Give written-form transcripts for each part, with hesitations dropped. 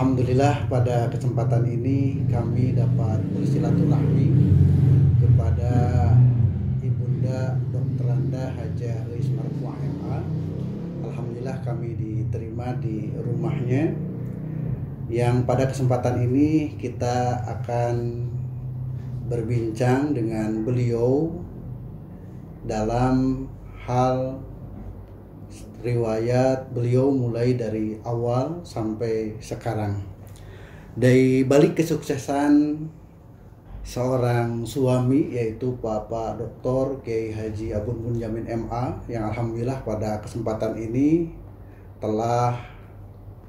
Alhamdulillah pada kesempatan ini kami dapat bersilaturahmi kepada Ibunda Dr. Anda Hajah Eis Marfuah MA. Alhamdulillah kami diterima di rumahnya, yang pada kesempatan ini kita akan berbincang dengan beliau dalam hal riwayat beliau mulai dari awal sampai sekarang. Dari balik kesuksesan seorang suami, yaitu Bapak Dr. Kiai Haji Abun Bunyamin MA, yang alhamdulillah pada kesempatan ini telah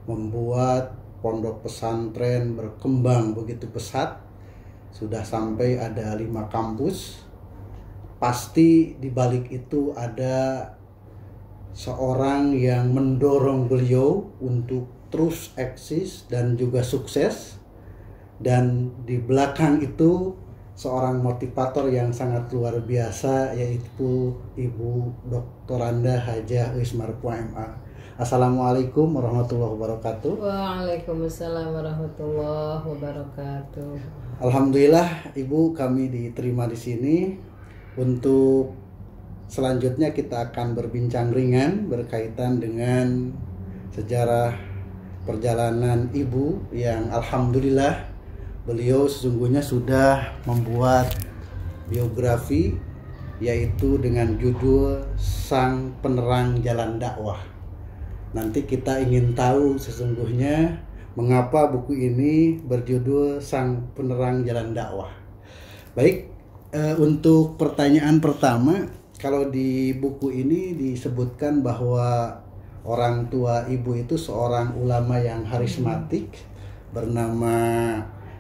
membuat pondok pesantren berkembang begitu pesat, sudah sampai ada 5 kampus. Pasti di balik itu ada seorang yang mendorong beliau untuk terus eksis dan juga sukses, dan di belakang itu seorang motivator yang sangat luar biasa, yaitu Ibu Dr. Anda Hajah Eis Marfuah MA. Assalamualaikum warahmatullahi wabarakatuh. Waalaikumsalam warahmatullahi wabarakatuh. Alhamdulillah Ibu, kami diterima di sini. Untuk selanjutnya kita akan berbincang ringan berkaitan dengan sejarah perjalanan Ibu yang alhamdulillah beliau sesungguhnya sudah membuat biografi, yaitu dengan judul Sang Penerang Jalan Dakwah. Nanti kita ingin tahu sesungguhnya mengapa buku ini berjudul Sang Penerang Jalan Dakwah. Baik, untuk pertanyaan pertama, kalau di buku ini disebutkan bahwa orang tua Ibu itu seorang ulama yang karismatik bernama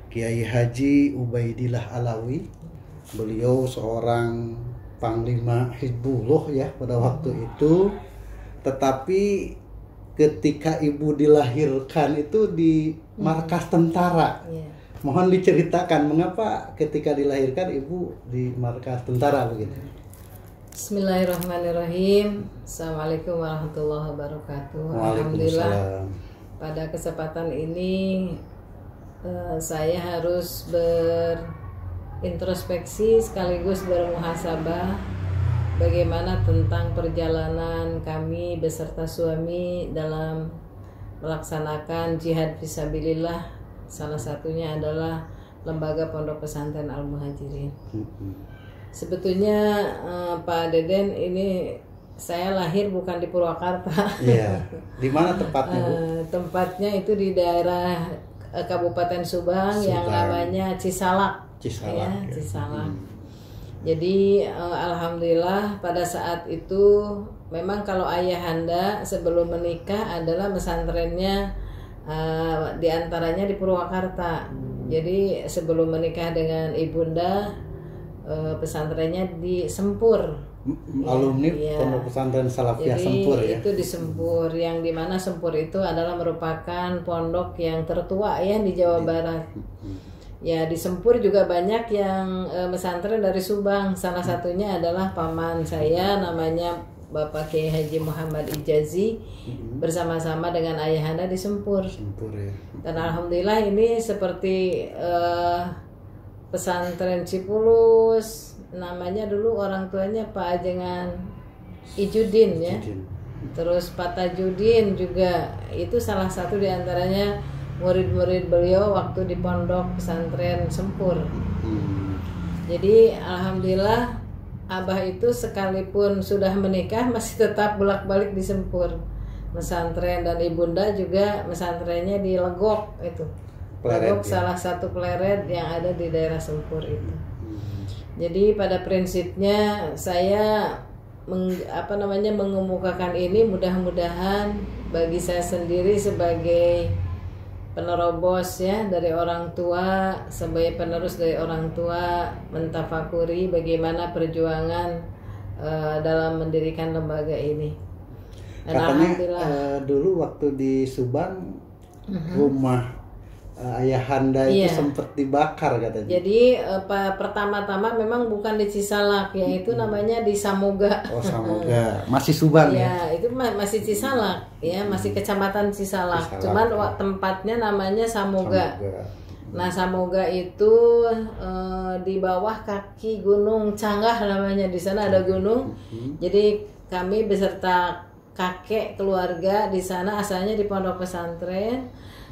Kiai Haji Ubaidillah Alawi. Beliau seorang panglima Hizbullah ya pada waktu itu. Tetapi ketika Ibu dilahirkan itu di markas tentara. Mohon diceritakan mengapa ketika dilahirkan Ibu di markas tentara begitu. Bismillahirrahmanirrahim. Assalamualaikum warahmatullahi wabarakatuh. Alhamdulillah pada kesempatan ini saya harus berintrospeksi sekaligus bermuhasabah bagaimana tentang perjalanan kami beserta suami dalam melaksanakan jihad fisabilillah. Salah satunya adalah Lembaga Pondok Pesantren Al-Muhajirin. Sebetulnya Pak Deden, ini saya lahir bukan di Purwakarta. Iya. Di mana tempatnya, Bu? Tempatnya itu di daerah Kabupaten Subang yang namanya Cisalak. Cisalak. Ya, Cisalak. Jadi alhamdulillah pada saat itu memang kalau ayahanda sebelum menikah adalah pesantrennya diantaranya di Purwakarta. Jadi sebelum menikah dengan ibunda, pesantrennya di Sempur. Alumni ya. Pondok Pesantren Salafiyah Jadi, Sempur ya. itu di Sempur, yang dimana Sempur itu adalah merupakan pondok yang tertua ya di Jawa Barat. Ya, di Sempur juga banyak yang pesantren dari Subang. Salah satunya adalah paman saya, namanya Bapak Kiai Haji Muhammad Ijazi, bersama-sama dengan ayahanda di Sempur. Ya. Dan alhamdulillah ini seperti pesantren Cipulus, namanya dulu orang tuanya Pak Ajengan Ijudin ya. Terus Pak Tajudin juga, itu salah satu diantaranya murid-murid beliau waktu di pondok pesantren Sempur. Jadi alhamdulillah Abah itu sekalipun sudah menikah masih tetap bolak-balik di Sempur pesantren, dan ibunda juga pesantrennya di Legok itu. Legok ya. Salah satu pleret yang ada di daerah Sempur itu. Jadi pada prinsipnya saya mengemukakan ini mudah-mudahan bagi saya sendiri sebagai penerobos ya dari orang tua, sebagai penerus dari orang tua, mentafakuri bagaimana perjuangan dalam mendirikan lembaga ini. Dan katanya dulu waktu di Subang rumah ayahanda itu Iya. sempat dibakar katanya. Jadi pertama-tama memang bukan di Cisalak, yaitu namanya di Samoga. Oh, Samoga. Masih Subang ya? Ya, itu masih Cisalak, ya masih kecamatan Cisalak. Cisalak. Cuman tempatnya namanya Samoga. Samoga. Nah, Samoga itu di bawah kaki Gunung Canggah namanya. Di sana ada gunung. Jadi kami beserta kakek keluarga di sana, asalnya di pondok pesantren.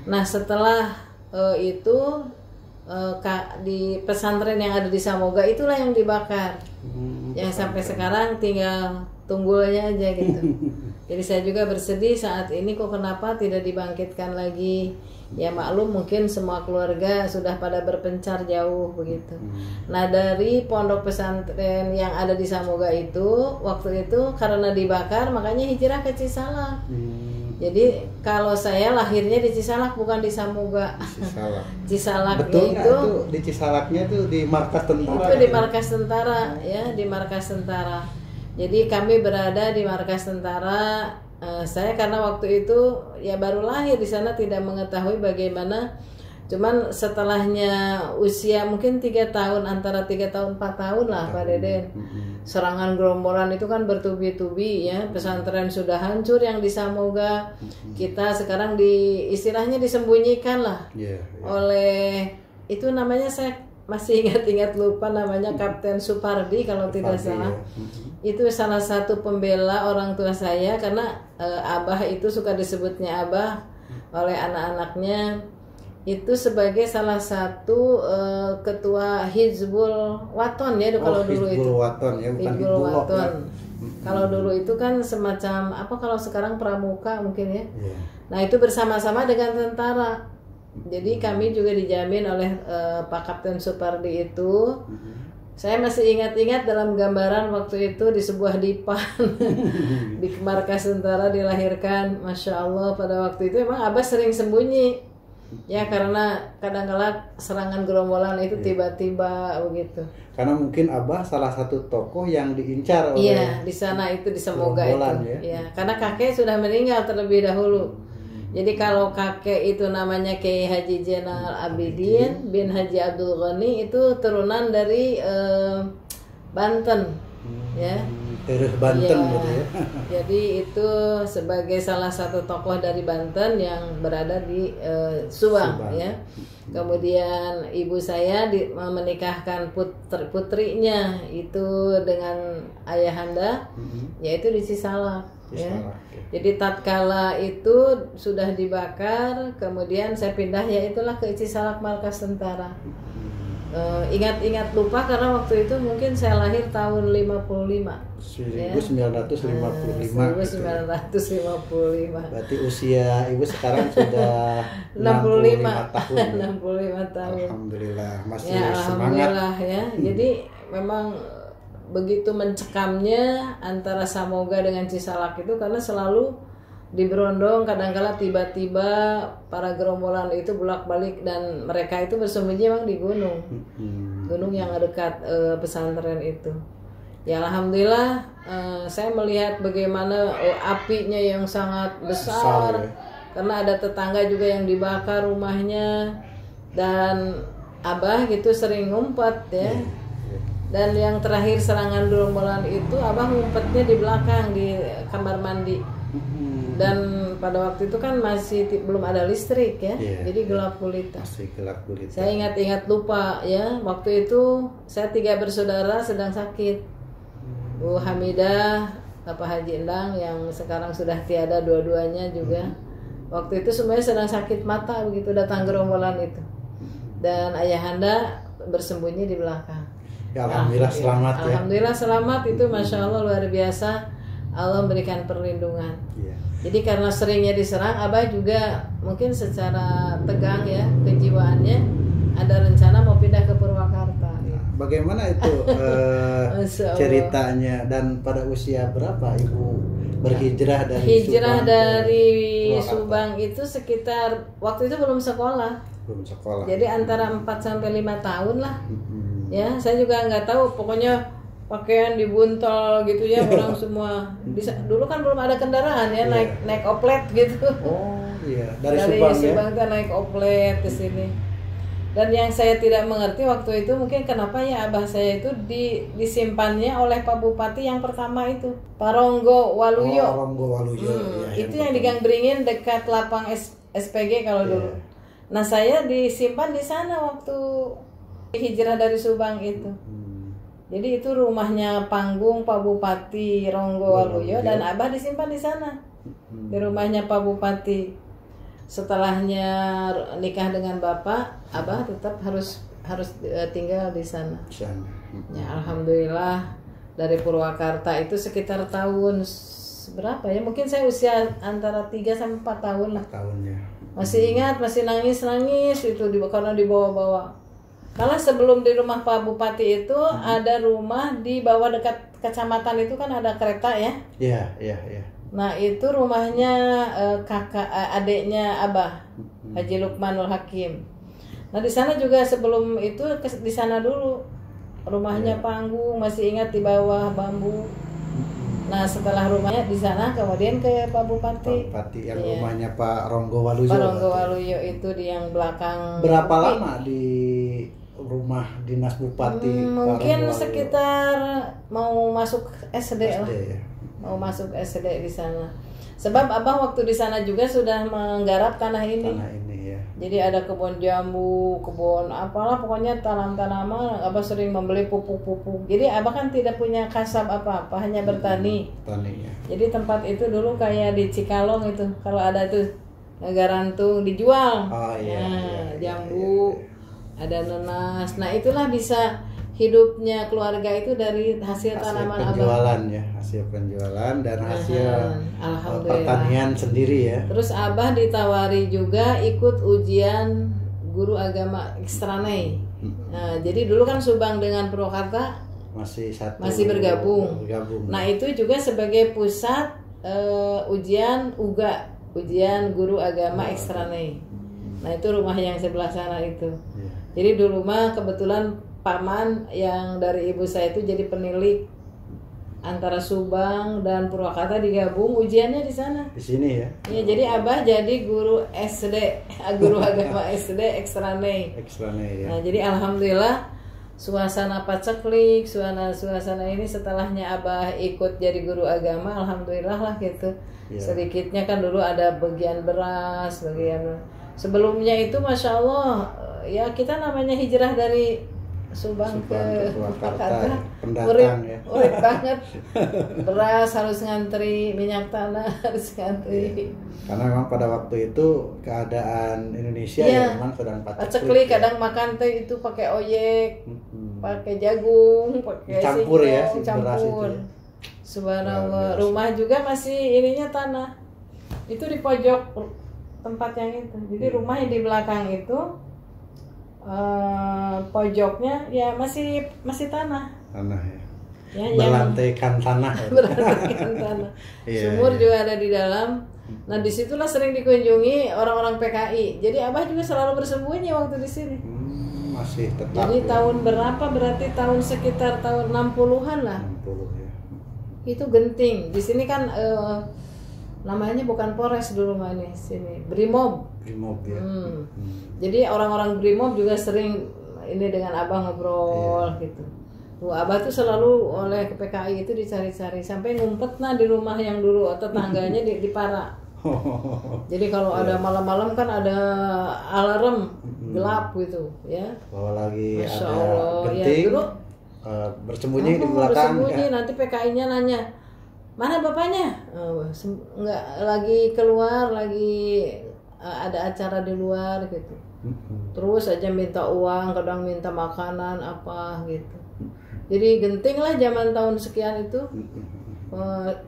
Nah, setelah itu di pesantren yang ada di Samoga itulah yang dibakar. Yang sampai sekarang tinggal tunggulnya aja gitu. Jadi saya juga bersedih saat ini kok kenapa tidak dibangkitkan lagi. Ya maklum mungkin semua keluarga sudah pada berpencar jauh begitu. Nah, dari pondok pesantren yang ada di Samoga itu waktu itu karena dibakar makanya hijrah ke Cisalak. Jadi kalau saya lahirnya di Cisalak bukan di Samoga. Cisalak. Cisalak Betul itu itu di Cisalaknya tuh di markas tentara. itu di markas tentara ya, di markas tentara. Jadi kami berada di markas tentara. Saya karena waktu itu ya baru lahir di sana tidak mengetahui bagaimana. Cuman setelahnya usia mungkin 3 tahun, antara 3 tahun 4 tahun lah Pak Deden. Serangan gerombolan itu kan bertubi-tubi ya. Pesantren sudah hancur yang di Samoga. Kita sekarang istilahnya disembunyikan lah oleh itu namanya saya masih ingat-ingat lupa namanya Kapten Supardi kalau tidak salah. Itu salah satu pembela orang tua saya karena Abah itu suka disebutnya Abah oleh anak-anaknya. Itu sebagai salah satu ketua Hizbul Waton ya kalau dulu itu. Hizbul Waton ya, bukan Hizbul Hizbullah, Waton. ya. Kalau dulu itu kan semacam apa kalau sekarang pramuka mungkin ya. Nah, itu bersama-sama dengan tentara. Jadi kami juga dijamin oleh Pak Kapten Supardi itu. Saya masih ingat-ingat dalam gambaran waktu itu di sebuah dipan di markas tentara dilahirkan. Masya Allah pada waktu itu emang Abah sering sembunyi. Ya karena kadang-kala serangan gerombolan itu tiba-tiba begitu. Karena mungkin Abah salah satu tokoh yang diincar oleh. Iya, di sana itu di Samoga itu. Ya? Ya, karena kakek sudah meninggal terlebih dahulu. Jadi kalau kakek itu namanya Kiai Haji Zainal Abidin bin Haji Abdul Ghani itu turunan dari Banten. Ya. Terus Banten Ya, gitu ya. jadi itu sebagai salah satu tokoh dari Banten yang berada di Subang ya. Kemudian ibu saya menikahkan putrinya itu dengan ayahanda yaitu di Cisalak ya. Jadi tatkala itu sudah dibakar, kemudian saya pindah ya itulah ke Cisalak markas tentara. Ingat-ingat lupa karena waktu itu mungkin saya lahir tahun 55 1955 1955 berarti usia ibu sekarang sudah 65 tahun ya? 65 tahun. Alhamdulillah masih Ya, semangat alhamdulillah ya. Jadi memang begitu mencekamnya antara Samoga dengan Cisalak itu karena selalu diberondong, kadang-kala tiba-tiba para gerombolan itu bolak-balik dan mereka itu bersembunyi memang di gunung yang dekat pesantren itu. Ya alhamdulillah saya melihat bagaimana apinya yang sangat besar ya? Karena ada tetangga juga yang dibakar rumahnya dan Abah gitu sering ngumpet ya. Dan yang terakhir serangan gerombolan itu Abah ngumpetnya di belakang di kamar mandi. Dan pada waktu itu kan masih belum ada listrik ya, jadi gelap gulita. Masih gelap gulita. Saya ingat-ingat lupa ya, waktu itu saya 3 bersaudara sedang sakit. Bu Hamidah, Bapak Haji Endang yang sekarang sudah tiada dua-duanya juga. Waktu itu semuanya sedang sakit mata begitu datang gerombolan itu. Dan ayahanda bersembunyi di belakang. Ya, alhamdulillah selamat ya. Alhamdulillah selamat itu Masya Allah luar biasa. Allah memberikan perlindungan. Jadi karena seringnya diserang, Abah juga mungkin secara tegang ya kejiwaannya ada rencana mau pindah ke Purwakarta. Bagaimana itu ceritanya dan pada usia berapa ibu berhijrah dari Hijrah Subang dari Purwakarta? Subang itu sekitar waktu itu belum sekolah. Belum sekolah. Jadi antara 4 sampai 5 tahun lah. Ya, saya juga nggak tahu pokoknya pakaian dibuntel gitu ya orang semua. Dulu kan belum ada kendaraan ya naik oplet gitu. Iya, dari Subang ya. Kan naik oplet ke sini. Dan yang saya tidak mengerti waktu itu mungkin kenapa ya abah saya itu disimpannya oleh Pak Bupati yang pertama itu, Pak Ronggo Waluyo. Ronggo Waluyo. Ya, itu yang di Gang Beringin dekat lapang SPG kalau dulu. Nah, saya disimpan di sana waktu hijrah dari Subang itu. Jadi itu rumahnya panggung Pak Bupati Ronggo Waluyo dan abah disimpan di sana. Di rumahnya Pak Bupati. Setelahnya nikah dengan bapak, abah tetap harus tinggal di sana. Ya, alhamdulillah dari Purwakarta itu sekitar tahun berapa ya? Mungkin saya usia antara 3 sampai 4 tahun lah. Masih ingat, masih nangis itu karena dibawa-bawa. Karena sebelum di rumah Pak Bupati itu ada rumah di bawah dekat kecamatan itu kan ada kereta ya. Iya. Nah itu rumahnya adiknya Abah Haji Lukmanul Hakim. Nah di sana juga sebelum itu di sana dulu rumahnya panggung, masih ingat di bawah bambu. Nah setelah rumahnya di sana kemudian ke Pak Bupati. Yang rumahnya Pak Ronggo Waluyo. Pak Ronggo Waluyo itu di yang belakang. Berapa lama di rumah dinas Bupati? Mungkin sekitar mau masuk SD lah. Ya? Mau masuk SD di sana. Sebab abah waktu di sana juga sudah menggarap tanah ini. Ya. Jadi ada kebun jambu, kebun apalah pokoknya tanam-tanaman. Abah sering membeli pupuk-pupuk. Jadi abah kan tidak punya kasab apa-apa, hanya bertani. Ya. Jadi tempat itu dulu kayak di Cikalong itu, kalau ada tuh garantung dijual. Jambu, ada nanas. Nah itulah bisa hidupnya keluarga itu dari hasil tanaman penjualan abah. Hasil penjualan dan hasil pertanian sendiri ya. Terus abah ditawari juga ikut ujian guru agama ekstranei. Nah, jadi dulu kan Subang dengan Purwakarta masih bergabung. Nah, itu juga sebagai pusat ujian UGA, ujian guru agama ekstranei. Nah, itu rumah yang sebelah sana itu. Jadi dulu mah kebetulan paman yang dari ibu saya itu jadi penilik antara Subang dan Purwakarta digabung ujiannya di sana. Di sini ya. Iya, jadi abah jadi guru SD, guru agama SD ekstranei. Ya. Nah, jadi alhamdulillah suasana paceklik, suasana ini setelahnya abah ikut jadi guru agama, alhamdulillah lah gitu. Ya. Sedikitnya kan dulu ada bagian beras, sebelumnya itu masya Allah ya kita namanya hijrah dari Subang ke Purwakarta, pendatang ya. Urip banget. Beras harus ngantri, minyak tanah harus ngantri. Karena memang pada waktu itu keadaan Indonesia ya memang sedang paceklik. Kadang makan teh itu pakai oyek, pakai jagung, pakai campur singkong, ya, campur. Subhanallah. Rumah juga masih ininya tanah. Itu di pojok tempat yang itu. Jadi rumah yang di belakang itu pojoknya ya masih tanah ya, berlantaikan tanah. Sumur juga ada di dalam. Nah disitulah sering dikunjungi orang-orang PKI. Jadi abah juga selalu bersembunyi waktu di sini. Masih tetap. Jadi tahun berapa? Berarti tahun sekitar tahun 60-an lah. 60 ya. Itu Genting. Di sini kan namanya bukan Polres dulu mana sini, Brimob ya. Jadi orang-orang Brimob juga sering ini dengan abah ngobrol gitu. Tuh abah tuh selalu oleh ke PKI itu dicari-cari sampai ngumpet di rumah yang dulu tetangganya di Para. Jadi kalau ada malam-malam kan ada alarm gelap gitu ya. Kalau lagi Masya ada Allah. genting, ya, dulu bersembunyi di belakang. Bersembunyi nanti PKI-nya nanya, mana bapaknya? Nggak lagi keluar, lagi ada acara di luar gitu. Terus aja minta uang, kadang minta makanan apa gitu. Jadi Genting lah zaman tahun sekian itu.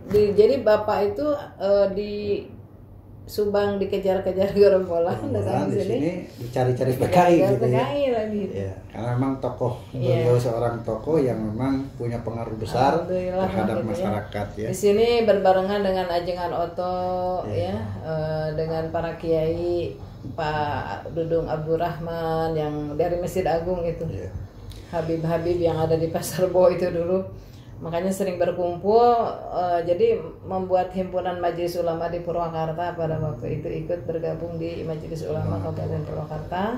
Jadi bapak itu di Subang dikejar-kejar gerombolan, datang di sini dicari-cari PKI gitu ya. PKI lagi. Ya, karena memang beliau seorang tokoh yang memang punya pengaruh besar terhadap masyarakat ya. Di sini berbarengan dengan Ajengan Oto dengan para kiai, Pak Dudung Abdurrahman yang dari Masjid Agung itu. Habib-habib yang ada di Pasar Bo itu dulu. makanya sering berkumpul. Jadi membuat himpunan Majelis Ulama di Purwakarta pada waktu itu, ikut bergabung di Majelis Ulama Kabupaten Purwakarta,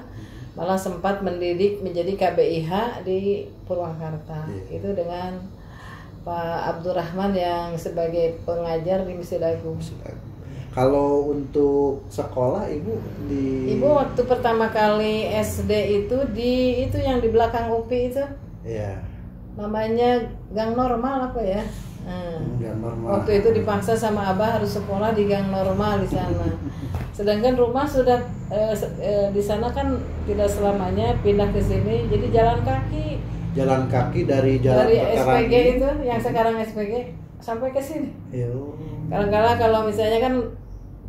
malah sempat mendidik menjadi KBIH di Purwakarta. Itu dengan Pak Abdurrahman yang sebagai pengajar di Masjid Agung. Kalau untuk sekolah Ibu waktu pertama kali SD itu yang di belakang UPI itu. Iya. Namanya Gang Normal apa ya? Gang Normal. Waktu itu dipaksa sama Abah harus sekolah di Gang Normal di sana. Sedangkan rumah sudah di sana kan tidak selamanya, pindah ke sini, jadi jalan kaki. Jalan kaki dari jalan SPG itu yang sekarang SPG sampai ke sini. Kadang-kadang kalau misalnya kan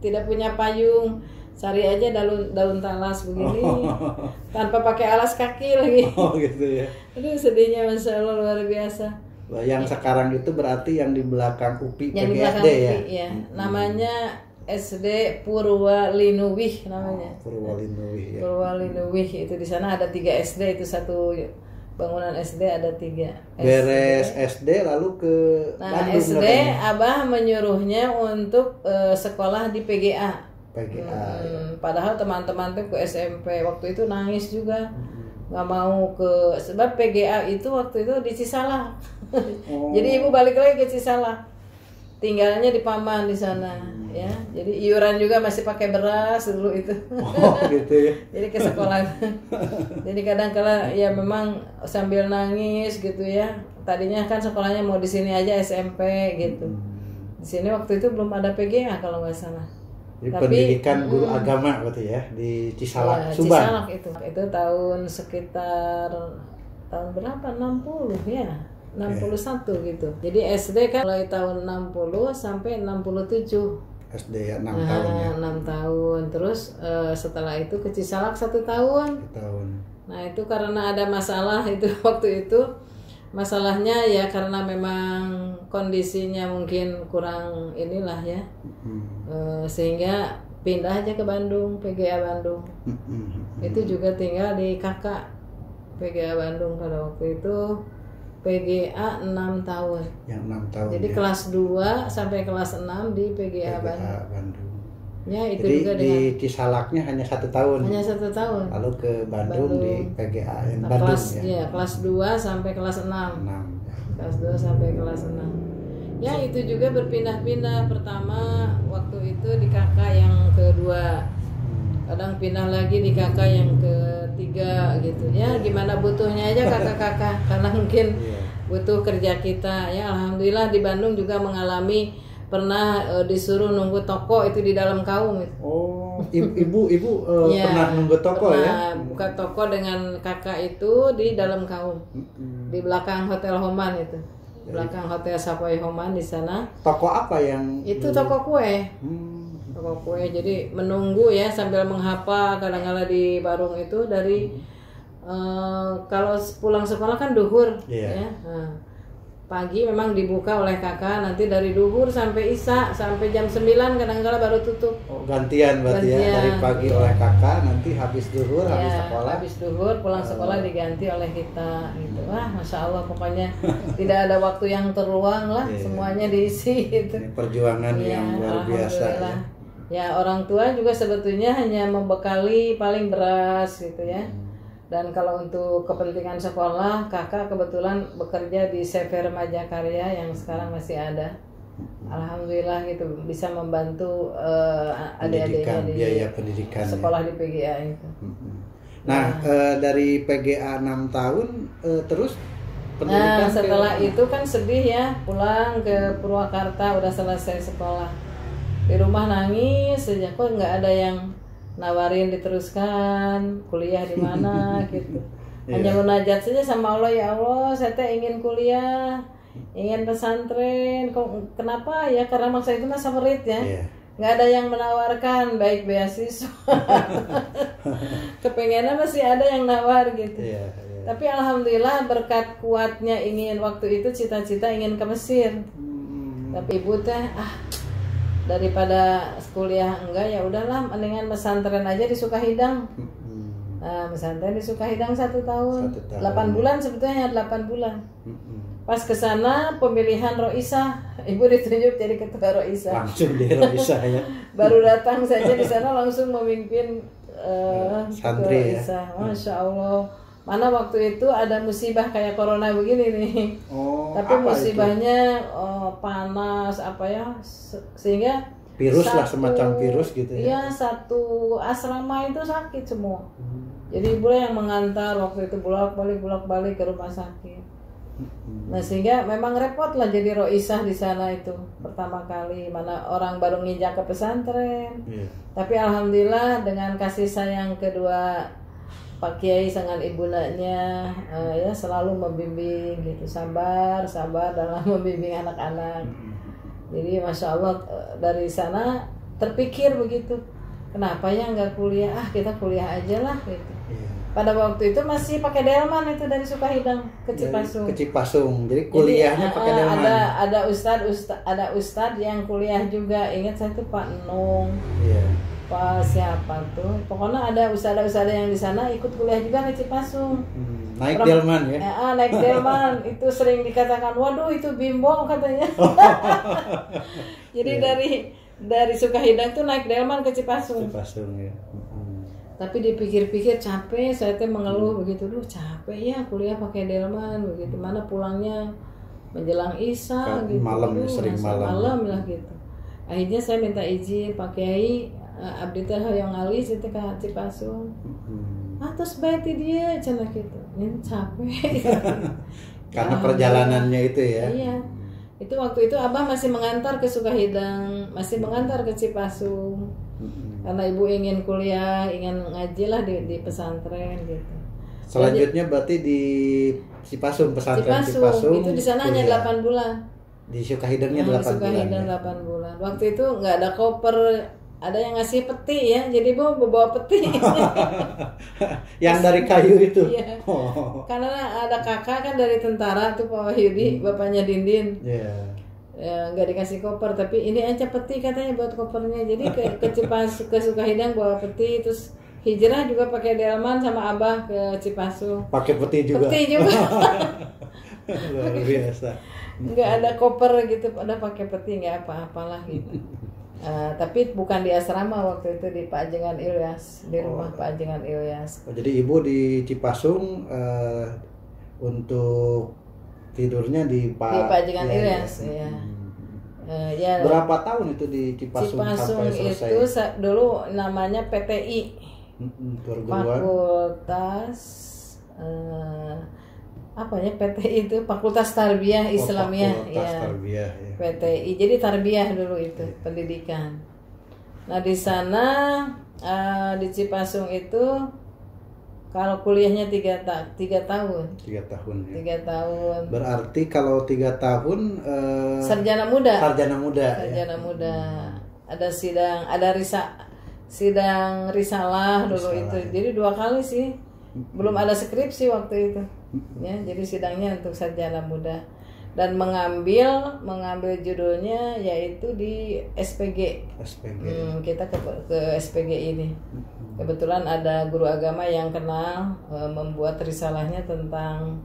tidak punya payung, cari aja daun talas begini, tanpa pakai alas kaki lagi. Oh gitu ya. Aduh sedihnya, Masya Allah, luar biasa. Yang sekarang itu berarti yang di belakang UPI yang PGSD di belakang ya? UPI, ya. Namanya SD Purwalinuwih namanya. Purwalinuwih ya. Purwalinuwih itu di sana ada 3 SD, itu satu bangunan SD ada 3. Beres SD lalu ke Bandung. SD katanya. Abah menyuruhnya untuk sekolah di PGA. Padahal teman-teman tuh ke SMP waktu itu nangis juga, nggak mau ke, sebab PGA itu waktu itu di Cisalah. Jadi ibu balik lagi ke Cisalah, tinggalnya di Paman di sana. Ya, jadi iuran juga masih pakai beras dulu itu. Oh gitu ya. Jadi ke sekolah. Jadi kadang-kala ya memang sambil nangis gitu ya. Tadinya kan sekolahnya mau di sini aja SMP gitu. Di sini waktu itu belum ada PGA kalau nggak salah. Jadi pendidikan guru agama berarti ya di Cisalak, ya, Subang. Cisalak itu tahun sekitar tahun berapa? 60 ya. 61 gitu. Jadi SD kan mulai tahun 60 sampai 67. SD ya 6 tahun ya. 6 tahun. Terus setelah itu ke Cisalak 1 tahun. 1 tahun. Nah itu karena ada masalah itu waktu itu. Masalahnya ya karena memang kondisinya mungkin kurang inilah ya. Sehingga pindah aja ke Bandung, PGA Bandung. Itu juga tinggal di kakak PGA Bandung pada waktu itu. PGA 6 tahun. Yang 6 tahun. Jadi ya. kelas 2 sampai kelas 6 di PGA Bandung. Ya, itu jadi juga di Cisalaknya hanya 1 tahun. Hanya 1 tahun. Lalu ke Bandung di PGA nah, Bandung kelas, ya. Kelas 2 sampai kelas 6. 6. Kelas 2 sampai kelas 6. Ya, itu juga berpindah-pindah. Pertama waktu itu di kakak yang kedua. Kadang pindah lagi di kakak yang ketiga gitu. Ya, gimana butuhnya aja kakak-kakak karena mungkin butuh kerja kita. Ya, alhamdulillah di Bandung juga mengalami pernah disuruh nunggu toko itu di dalam kaum itu. Oh, ibu ya, pernah nunggu toko ya? Buka toko dengan kakak itu di dalam kaum. Di belakang Hotel Homan itu. Belakang Hotel Savoy Homan di sana. Toko apa yang itu toko kue. Toko kue, jadi menunggu ya sambil menghafal. Kadang-kala di warung itu dari kalau pulang sekolah kan duhur ya. Nah, pagi memang dibuka oleh kakak, nanti dari duhur sampai isya sampai jam 9 kadang-kala baru tutup. Oh, gantian berarti ya, dari pagi oleh kakak, nanti habis duhur, habis sekolah. Habis duhur pulang sekolah diganti oleh kita gitu. Wah, Masya Allah, pokoknya tidak ada waktu yang terluang lah, semuanya diisi gitu. Ini perjuangan yang luar biasa ya. Ya, orang tua juga sebetulnya hanya membekali paling beras gitu ya. Dan kalau untuk kepentingan sekolah, kakak kebetulan bekerja di CV Remaja Karya yang sekarang masih ada. Alhamdulillah gitu, bisa membantu adik-adiknya di biaya pendidikan sekolah ya. Di PGA itu. Nah, dari PGA 6 tahun terus pendidikan. Nah, setelah itu kan sedih ya, pulang ke Purwakarta udah selesai sekolah. Di rumah nangis saja, kok nggak ada yang nawarin diteruskan kuliah di mana gitu. Hanya munajat saja sama Allah, ya Allah, saya teh ingin kuliah, ingin pesantren. Kok kenapa ya? Karena masa itu masa favorit ya. Nggak ada yang menawarkan baik beasiswa. Kepengennya masih ada yang nawar gitu. Tapi alhamdulillah berkat kuatnya ingin waktu itu cita-cita ingin ke Mesir. Tapi ibu teh daripada kuliah enggak, ya udahlah mendingan pesantren aja di Sukahidang. Nah, pesantren di Sukahidang 1 tahun. 8 bulan sebetulnya 8 bulan. Pas ke sana pemilihan Roisah, ibu ditunjuk jadi ketua Roisah. Langsung di Roisah ya. Baru datang saja di sana langsung memimpin santri ya. Masya Allah. Mana waktu itu ada musibah kayak corona begini nih. Tapi musibahnya panas apa ya, sehingga virus lah, semacam virus gitu ya. Iya, satu asrama itu sakit semua. Jadi ibu yang mengantar waktu itu bolak-balik ke rumah sakit. Nah sehingga memang repot lah jadi Roisah di sana itu pertama kali, mana orang baru nginjak ke pesantren. Tapi alhamdulillah dengan kasih sayang kedua Pak Kiai dengan ibundanya ya selalu membimbing gitu, sabar dalam membimbing anak-anak. Jadi masya Allah dari sana terpikir begitu, kenapa ya nggak kuliah, kita kuliah aja lah gitu. Pada waktu itu masih pakai delman itu dari Sukahidang ke Cipasung. Ke Cipasung. Jadi kuliahnya pakai delman. Ada ustadz yang kuliah juga. Ingat saya tuh Pak Nung. Pak siapa tuh? Pokoknya ada ustadz yang di sana ikut kuliah juga ke Cipasung. Naik delman ya? Naik delman. Itu sering dikatakan, waduh itu bimbo katanya. Jadi dari Sukahidang tuh naik delman ke Cipasung. Cipasung ya. Tapi dipikir-pikir capek, saya teh mengeluh begitu, capek ya kuliah pakai delman begitu, mana pulangnya menjelang isya gitu, malam sering malam lah gitu. Akhirnya saya minta izin Pak Kiai, abdi teh hoyong alis itu ke Cipasung. Terus baik dia cenah gitu, ini capek. Karena perjalanannya itu ya. Iya. Itu waktu itu Abah masih mengantar ke Sukahidang, masih mengantar ke Cipasung. Karena ibu ingin kuliah, ingin ngaji lah di pesantren gitu. Selanjutnya berarti di Cipasung, pesantren Cipasung. Itu di sana hanya 8 bulan. Di Sukahidangnya 8 bulan. Sukahidang 8 bulan. Waktu itu nggak ada koper, ada yang ngasih peti ya. Jadi ibu bawa peti. Yang dari kayu itu. Iya. Karena ada kakak kan dari tentara tuh Pak Wahyudi, bapaknya Dindin. Ya, nggak dikasih koper, tapi ini aja peti katanya buat kopernya. Jadi ke Sukahidang bawa peti, terus hijrah juga pakai delman sama Abah ke Cipasung. Pakai peti juga. Luar biasa. Nggak ada koper gitu, ada pakai peti, nggak apa-apalah gitu. Tapi bukan di asrama waktu itu, di Pak Ajengan Ilyas, di rumah Pak Ajengan Ilyas. Jadi ibu di Cipasung untuk tidurnya di Pak Ajengan Ilyas ya. Ya. Berapa tahun itu di Cipasung sampai selesai? Itu dulu namanya PTI. Fakultas apa ya PTI itu, Fakultas Tarbiyah Islamiyah. Tarbiyah, ya. PTI. Jadi tarbiyah dulu itu pendidikan. Nah di sana di Cipasung itu kalau kuliahnya 3 tahun. 3 tahun ya. 3 tahun. Berarti kalau 3 tahun sarjana muda. Sarjana muda. Ada sidang risalah dulu itu. Ya. Jadi 2 kali sih. Belum ada skripsi waktu itu. Ya, jadi sidangnya untuk sarjana muda. Dan mengambil judulnya yaitu di SPG. Kita ke SPG ini. Kebetulan ada guru agama yang kenal membuat risalahnya tentang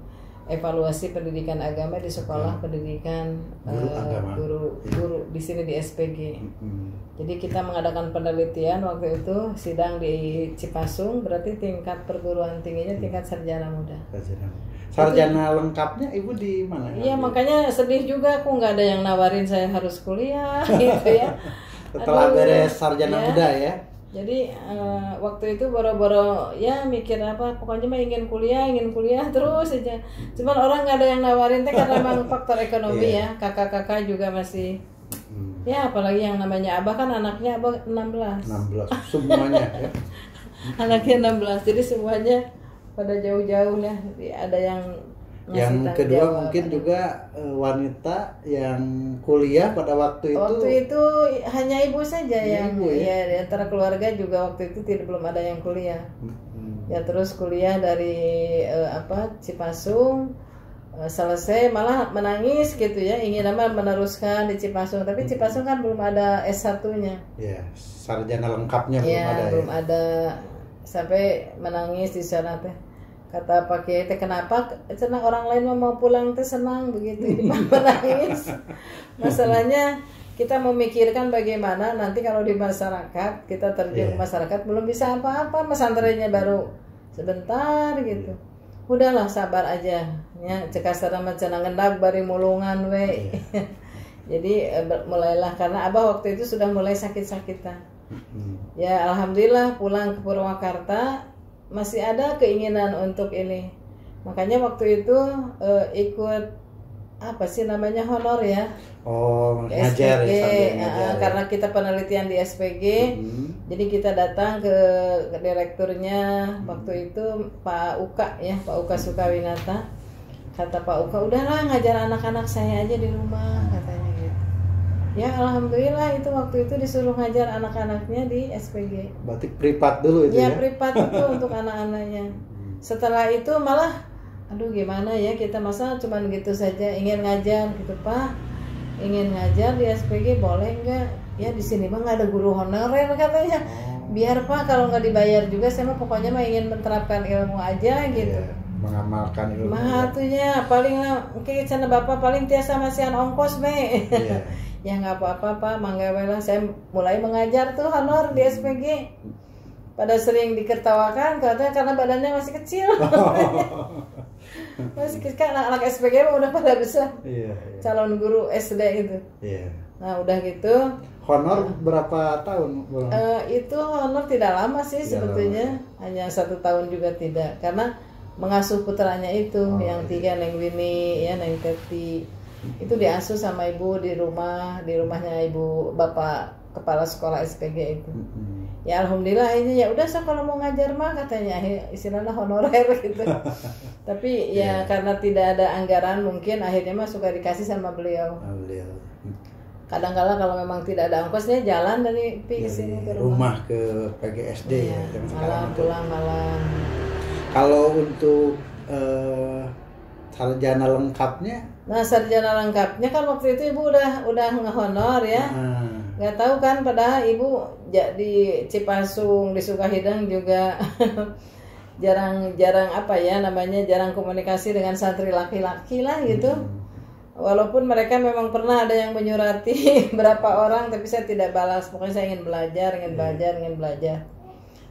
evaluasi pendidikan agama di sekolah pendidikan guru di sini di SPG. Jadi kita mengadakan penelitian waktu itu, sidang di Cipasung, berarti tingkat perguruan tingginya tingkat sarjana muda. Sarjana lengkapnya ibu di mana? Iya, makanya sedih juga, aku nggak ada yang nawarin saya harus kuliah gitu ya. Setelah beres sarjana muda ya. Jadi waktu itu boro-boro ya mikir apa, pokoknya mah ingin kuliah terus aja. Cuman orang nggak ada yang nawarin teh karena memang faktor ekonomi ya. Kakak-kakak juga masih ya, apalagi yang namanya Abah kan anaknya Abah 16 semuanya ya. Anaknya 16, jadi semuanya pada jauh-jauh ya. Ada yang kedua mungkin juga wanita yang kuliah pada waktu itu hanya ibu saja yang ya di antara keluarga juga waktu itu belum ada yang kuliah. Ya terus kuliah dari Cipasung, selesai malah menangis gitu ya, ingin meneruskan di Cipasung, tapi Cipasung kan belum ada S1-nya. Ya, sarjana lengkapnya belum ada. Sampai menangis di sana teh. Kata Pak Kiai teh, kenapa senang orang lain mau pulang teh senang begitu, ini mah menangis. Masalahnya kita memikirkan bagaimana nanti kalau di masyarakat, kita terjun masyarakat belum bisa apa-apa, pesantrennya baru sebentar gitu. Udahlah sabar aja ya, cek asana cenah ngendag bari mulungan we. Jadi mulailah, karena Abah waktu itu sudah mulai sakit-sakitan. Ya alhamdulillah pulang ke Purwakarta masih ada keinginan untuk ini. Makanya waktu itu ikut apa sih namanya honor ya. Oh, ngajar ya, karena kita penelitian di SPG. Jadi kita datang ke direkturnya waktu itu Pak Uka ya, Pak Uka Sukawinata. Kata Pak Uka, udahlah ngajar anak-anak saya aja di rumah katanya gitu. Ya alhamdulillah itu waktu itu disuruh ngajar anak-anaknya di SPG. Berarti privat dulu itu ya? Ya privat itu untuk anak-anaknya. Setelah itu malah, aduh gimana ya kita masa cuman gitu saja ingin ngajar gitu Pak, ingin ngajar di SPG boleh nggak? Ya di sini mah nggak ada guru honorer katanya. Biar Pak kalau nggak dibayar juga saya mah pokoknya mah ingin menerapkan ilmu aja gitu. Mengamalkan ilmu. Mahatunya paling lah, mungkin sana bapak paling tiasa masihan ongkos me. Ya nggak apa-apa Pak, mangga lah. Saya mulai mengajar tuh honor di SPG. Pada sering dikertawakan katanya karena badannya masih kecil. Masih kecil kan, anak SPG udah pada besar. Calon guru SD itu. Nah udah gitu. Honor berapa tahun? Itu honor tidak lama sih sebetulnya, hanya 1 tahun juga tidak, karena mengasuh putranya itu yang 3 Neng Wini ya, Neng Teti itu diasuh sama ibu di rumahnya ibu bapak kepala sekolah SPG itu. Ya alhamdulillah ini ya udah so kalau mau ngajar mah katanya istilahnya honorer gitu. Tapi ya karena tidak ada anggaran mungkin akhirnya mah suka dikasih sama beliau. Kadang-kala kalau memang tidak ada ongkosnya jalan dari ke sini ke rumah ke PGSD ya. Malam pulang malam. Kalau untuk sarjana lengkapnya? Nah sarjana lengkapnya kan waktu itu ibu udah ngehonor ya. Nggak tahu kan padahal ibu di Cipasung di Sukahideng juga jarang apa ya namanya, jarang komunikasi dengan santri laki-laki lah gitu. Walaupun mereka memang pernah ada yang menyurati berapa orang, tapi saya tidak balas. Pokoknya saya ingin belajar.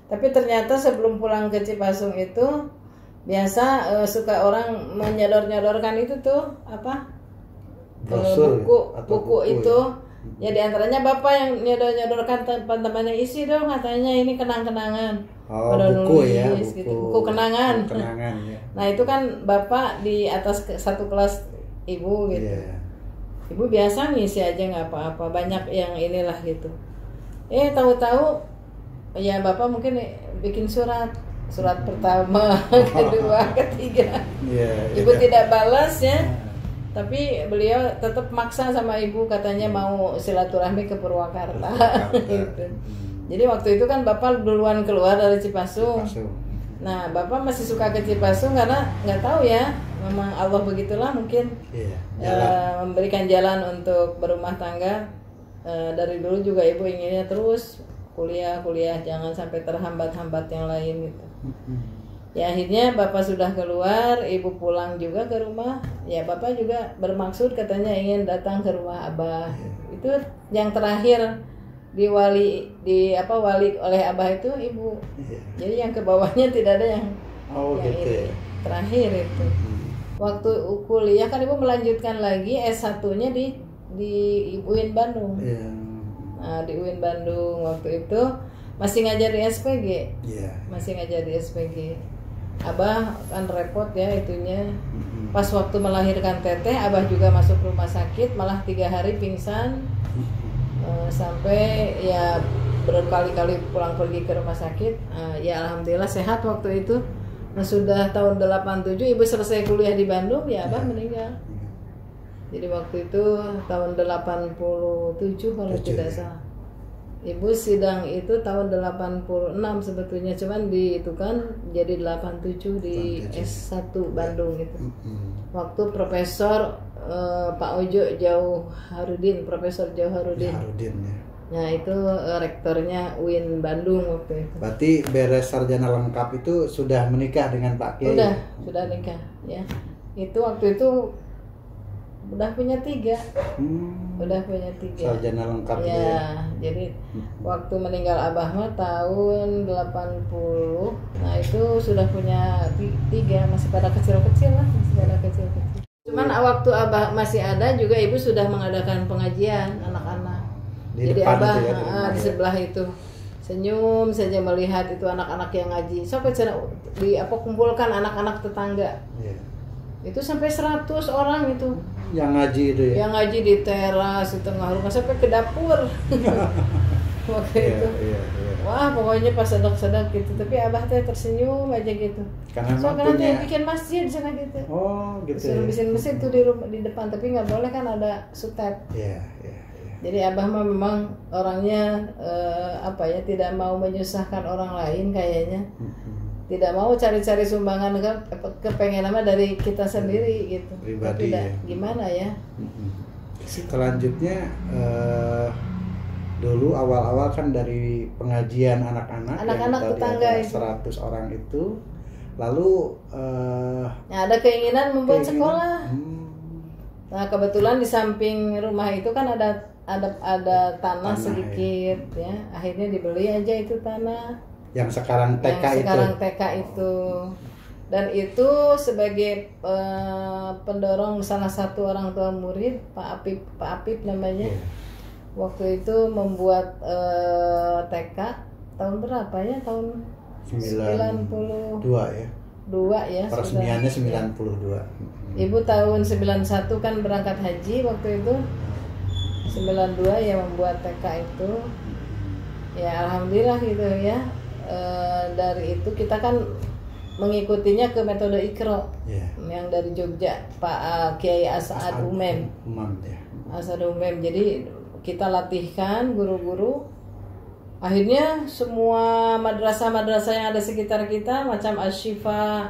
Tapi ternyata sebelum pulang ke Cipasung itu biasa suka orang menyodor-nyodorkan itu tuh apa? Buku itu. Ya diantaranya bapak yang nyodor-nyodorkan teman-temannya, isi dong katanya ini kenang-kenangan. Buku nulis, ya, gitu. Buku kenangan. Ya. Nah itu kan bapak di atas satu kelas ibu gitu. Ibu biasa ngisi aja nggak apa-apa, banyak yang inilah gitu. Tahu-tahu ya bapak mungkin bikin surat pertama, kedua, ketiga. Ibu tidak balas ya. Tapi beliau tetap maksa sama ibu, katanya mau silaturahmi ke Purwakarta. Gitu. Jadi waktu itu kan bapak duluan keluar dari Cipasung. Nah bapak masih suka ke Cipasung karena nggak tahu ya, memang Allah begitulah mungkin memberikan jalan untuk berumah tangga. Dari dulu juga ibu inginnya terus kuliah, jangan sampai terhambat-hambat yang lain gitu. Ya akhirnya bapak sudah keluar, ibu pulang juga ke rumah. Ya bapak juga bermaksud katanya ingin datang ke rumah Abah. Itu yang terakhir wali oleh Abah itu ibu. Jadi yang ke bawahnya tidak ada yang gitu ini. Terakhir itu. Waktu kuliah kan ibu melanjutkan lagi S1-nya di UIN Bandung. Nah, di UIN Bandung waktu itu masih ngajar di SPG. Masih ngajar di SPG. Abah kan repot ya itunya. Pas waktu melahirkan teteh, Abah juga masuk rumah sakit, malah 3 hari pingsan. Sampai ya berkali-kali pulang pergi ke rumah sakit. Ya alhamdulillah sehat waktu itu. Nah sudah tahun 87 ibu selesai kuliah di Bandung, ya Abah meninggal. Jadi waktu itu tahun 87 kalau tidak salah. Ibu sidang itu tahun 86 sebetulnya, cuman itu kan jadi 87 di S1 Bandung gitu. Waktu Profesor Pak Ojo Jauharudin, Profesor Jauharudin. Nah itu rektornya UIN Bandung waktu itu. Berarti beres sarjana lengkap itu sudah menikah dengan Pak Kiai? Sudah nikah ya. Itu waktu itu udah punya 3. Udah punya 3. Sarjana lengkap ya. Jadi waktu meninggal Abah mah tahun 80. Nah itu sudah punya 3, masih pada kecil-kecil lah, Cuman waktu Abah masih ada juga ibu sudah mengadakan pengajian anak-anak. Jadi Abah di sebelah itu senyum saja melihat itu anak-anak yang ngaji. Sampai kumpulkan anak-anak tetangga. Yeah. Itu sampai 100 orang itu. Yang ngaji itu ya. Yang ngaji di teras di tengah rumah sampai ke dapur. Waktu itu. Yeah. Wah, pokoknya pas sedek-sedek gitu. Tapi Abah teh tersenyum aja gitu. Karena punya bikin masjid sana gitu. Oh, gitu. Suruh bikin masjid tuh di depan, tapi nggak boleh kan ada sutet. Iya. Jadi Abah mah memang orangnya tidak mau menyusahkan orang lain kayaknya. Tidak mau cari-cari sumbangan kepengen nama dari kita sendiri gitu. Pribadi. Tapi gimana ya? Selanjutnya dulu awal-awal kan dari pengajian anak-anak tetangga itu 100 orang itu, lalu ada keinginan membuat sekolah. Nah kebetulan di samping rumah itu kan ada tanah sedikit ya. Akhirnya dibeli aja itu tanah yang sekarang TK itu. Dan itu sebagai pendorong salah satu orang tua murid, Pak Apip namanya. Waktu itu membuat TK tahun berapa ya? Tahun 92 ya. 2 ya. Peresmiannya 92. Ibu tahun 91 kan berangkat haji waktu itu. 92 yang membuat TK itu. Ya alhamdulillah gitu ya. Dari itu kita kan mengikutinya ke metode Iqra yang dari Jogja, Pak Kiai As'ad Umem. As'ad Umem. Jadi kita latihkan guru-guru. Akhirnya semua madrasah-madrasah yang ada sekitar kita macam Asy-Syifa,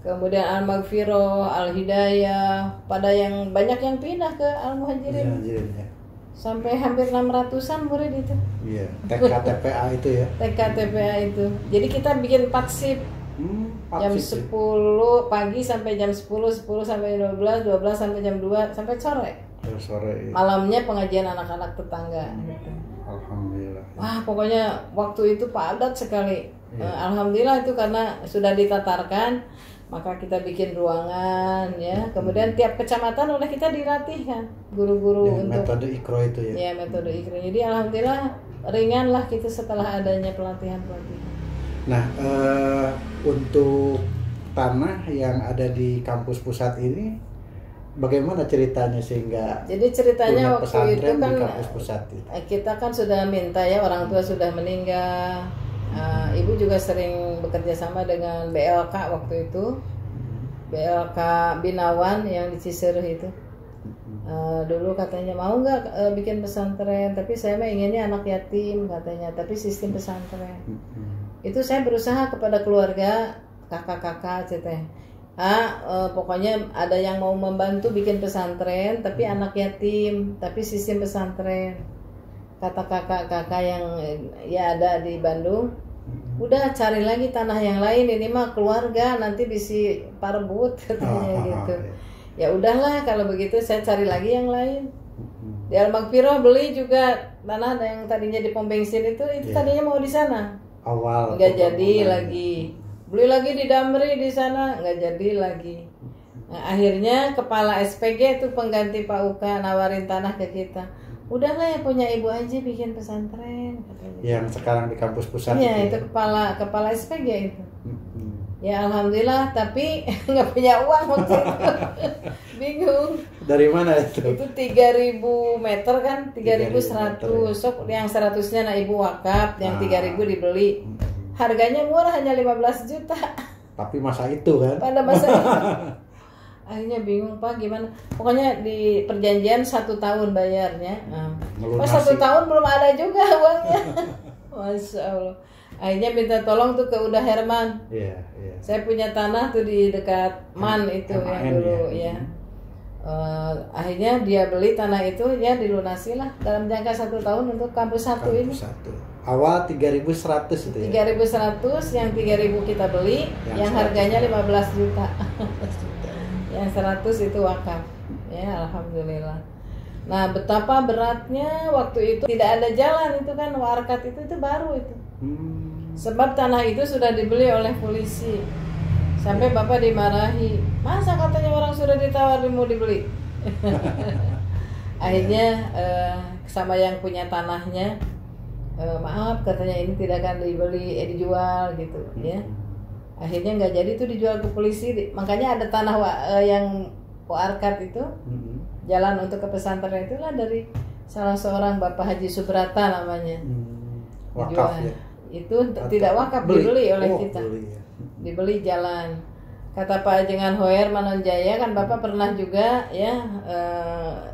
kemudian Al-Maghfirah, Al-Hidayah, pada yang banyak yang pindah ke Al-Muhajirin. Sampai hampir 600-an murid itu. Iya, TK-TPA itu ya. TK-TPA itu. Jadi kita bikin 4 shift. Jam 10 pagi sampai jam 10 sampai 12 sampai jam 2 sampai sore. Iya. Malamnya pengajian anak-anak tetangga gitu. Alhamdulillah. Wah, pokoknya waktu itu padat sekali. Alhamdulillah itu karena sudah ditatarkan, maka kita bikin ruangan ya. Kemudian tiap kecamatan oleh kita dilatihkan guru-guru untuk metode Iqra itu ya. Ya, metode Iqra. Jadi alhamdulillah ringan lah kita setelah adanya pelatihan-pelatihan. Nah, untuk tanah yang ada di kampus pusat ini bagaimana ceritanya sehingga jadi ceritanya waktu itu kan kita kan sudah minta ya, orang tua sudah meninggal. Ibu juga sering bekerja sama dengan BLK waktu itu, BLK Binawan yang di Ciseruh itu. Dulu katanya mau nggak bikin pesantren, tapi saya mah inginnya anak yatim katanya, tapi sistem pesantren. Itu saya berusaha kepada keluarga, kakak-kakak ceteh. Pokoknya ada yang mau membantu bikin pesantren, tapi anak yatim, tapi sistem pesantren. Kata kakak-kakak yang ya ada di Bandung, udah cari lagi tanah yang lain, ini mah keluarga nanti bisa parebut katanya gitu. Ya udahlah kalau begitu saya cari lagi yang lain. Di Al-Maghfirah beli juga tanah yang tadinya di pom bensin itu tadinya mau di sana. Awal nggak jadi lagi. Beli lagi di Damri di sana, nggak jadi lagi. Nah, akhirnya kepala SPG itu pengganti Pak Uka nawarin tanah ke kita. Udahlah ya punya ibu aja bikin pesantren katanya. Yang sekarang di kampus pusat. Iya, itu kepala SPG itu. Ya alhamdulillah, tapi nggak punya uang waktu itu. Bingung. Dari mana itu? Itu 3.000 meter kan, 3.100. Sok yang 100-nya ibu wakaf, yang 3.000 dibeli. Harganya murah, hanya 15 juta. Tapi masa itu kan? Pada masa itu. Akhirnya bingung Pak gimana. Pokoknya di perjanjian 1 tahun bayarnya. Pas 1 tahun belum ada juga uangnya. Masya Allah. Akhirnya minta tolong tuh ke Uda Herman. Iya. Saya punya tanah tuh di dekat MAN itu yang dulu ya. Akhirnya dia beli tanah itu, ya dilunasi lah dalam jangka 1 tahun untuk kampus 1 ini. Kampus 1. Awal 3.100 itu ya. 3.100, yang 3.000 kita beli, yang harganya 15 juta. Yang 100 itu wakaf. Ya, alhamdulillah. Nah, betapa beratnya waktu itu tidak ada jalan itu kan, warkat itu baru itu. Sebab tanah itu sudah dibeli oleh polisi. Sampai bapak dimarahi, masa katanya orang sudah ditawar mau dibeli. Akhirnya sama yang punya tanahnya, maaf katanya ini tidak akan dijual gitu ya. Akhirnya nggak jadi itu dijual ke polisi. Makanya ada tanah yang warkat itu, jalan untuk ke pesantren itulah dari salah seorang Bapak Haji Subrata namanya. Wakaf ya. Itu tidak wakaf, dibeli oleh kita. Beli, ya. Dibeli jalan. Kata Pak Ajengan Hoer Manonjaya, kan Bapak pernah juga ya